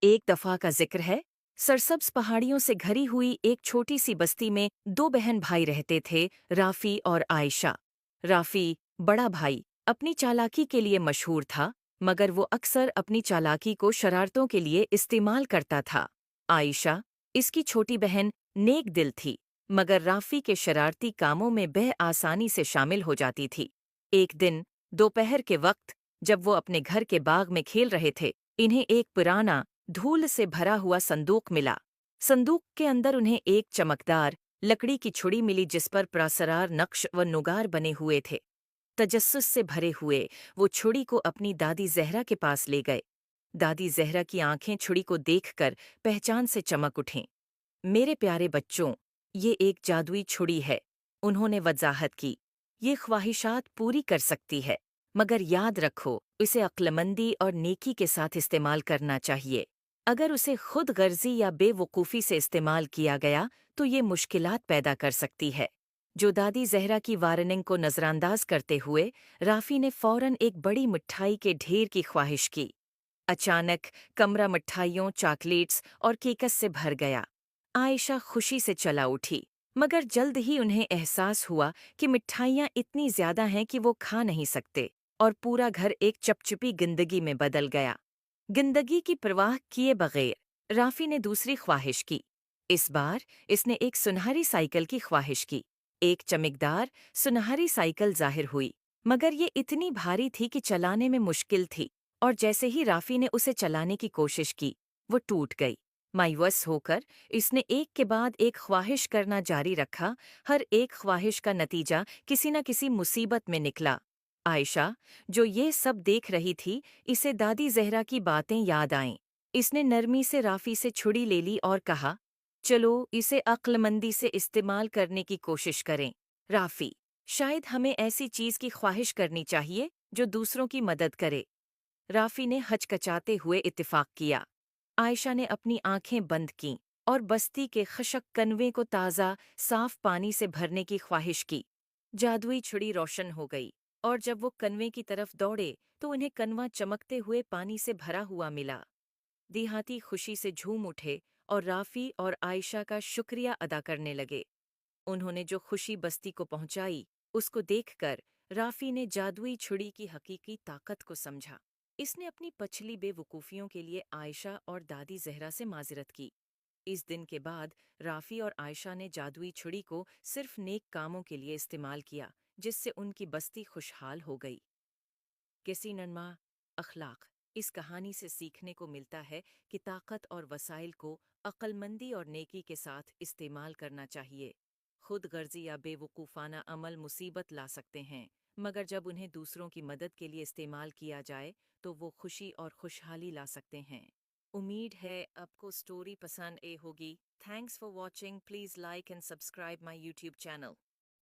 एक दफा का जिक्र है। सरसब्ज पहाड़ियों से घरी हुई एक छोटी सी बस्ती में दो बहन भाई रहते थे, राफी और आयशा। राफी, बड़ा भाई, अपनी चालाकी के लिए मशहूर था, मगर वो अक्सर अपनी चालाकी को शरारतों के लिए इस्तेमाल करता था। आयशा, इसकी छोटी बहन, नेक दिल थी, मगर राफी के शरारती कामों में वह आसानी से शामिल हो जाती थी। एक दिन दोपहर के वक्त, जब वो अपने घर के बाग में खेल रहे थे, इन्हें एक पुराना, धूल से भरा हुआ संदूक मिला। संदूक के अंदर उन्हें एक चमकदार लकड़ी की छुड़ी मिली जिस पर प्रासरार नक्श व नुगार बने हुए थे। तजस्सुस से भरे हुए वो छुड़ी को अपनी दादी जहरा के पास ले गए। दादी जहरा की आंखें छुड़ी को देखकर पहचान से चमक उठीं। मेरे प्यारे बच्चों, ये एक जादुई छुड़ी है, उन्होंने वजाहत की। ये ख्वाहिशात पूरी कर सकती है, मगर याद रखो, इसे अक्लमंदी और नेकी के साथ इस्तेमाल करना चाहिए। अगर उसे खुद गर्जी या बेवकूफ़ी से इस्तेमाल किया गया तो ये मुश्किलात पैदा कर सकती है। जो दादी जहरा की वार्निंग को नज़रअंदाज करते हुए, राफी ने फौरन एक बड़ी मिठाई के ढेर की ख्वाहिश की। अचानक कमरा मिठाइयों, चॉकलेट्स और केकस से भर गया। आयशा खुशी से चला उठी, मगर जल्द ही उन्हें एहसास हुआ कि मिठाइयाँ इतनी ज्यादा हैं कि वो खा नहीं सकते, और पूरा घर एक चपचपी जिंदगी में बदल गया। जिंदगी की परवाह किए बगैर राफी ने दूसरी ख्वाहिश की। इस बार इसने एक सुनहरी साइकिल की ख्वाहिश की। एक चमकदार सुनहरी साइकिल जाहिर हुई, मगर ये इतनी भारी थी कि चलाने में मुश्किल थी, और जैसे ही राफी ने उसे चलाने की कोशिश की, वो टूट गई। मायूस होकर इसने एक के बाद एक ख्वाहिश करना जारी रखा। हर एक ख्वाहिश का नतीजा किसी न किसी मुसीबत में निकला। आयशा, जो ये सब देख रही थी, इसे दादी जहरा की बातें याद आईं। इसने नरमी से राफी से छुड़ी ले ली और कहा, चलो इसे अक्लमंदी से इस्तेमाल करने की कोशिश करें। राफी, शायद हमें ऐसी चीज की ख्वाहिश करनी चाहिए जो दूसरों की मदद करे। राफी ने हचकचाते हुए इत्तेफाक किया। आयशा ने अपनी आंखें बंद कीं और बस्ती के खशक कनवे को ताज़ा, साफ पानी से भरने की ख्वाहिश की। जादुई छुड़ी रोशन हो गई, और जब वो कनवे की तरफ दौड़े तो उन्हें कनवा चमकते हुए पानी से भरा हुआ मिला। देहाती खुशी से झूम उठे और राफी और आयशा का शुक्रिया अदा करने लगे। उन्होंने जो खुशी बस्ती को पहुंचाई, उसको देखकर राफी ने जादुई छुड़ी की हकीकी ताकत को समझा। इसने अपनी पछली बेवकूफ़ियों के लिए आयशा और दादी जहरा से माजरत की। इस दिन के बाद राफी और आयशा ने जादुई छुड़ी को सिर्फ नेक कामों के लिए इस्तेमाल किया, जिससे उनकी बस्ती खुशहाल हो गई। किसी नन्मा अखलाक, इस कहानी से सीखने को मिलता है कि ताकत और वसाइल को अक्लमंदी और नेकी के साथ इस्तेमाल करना चाहिए। खुद गर्जी या बेवकूफ़ाना अमल मुसीबत ला सकते हैं, मगर जब उन्हें दूसरों की मदद के लिए इस्तेमाल किया जाए तो वो खुशी और खुशहाली ला सकते हैं। उम्मीद है आपको स्टोरी पसंद ए होगी। Thanks for watching. Please like and subscribe my YouTube channel.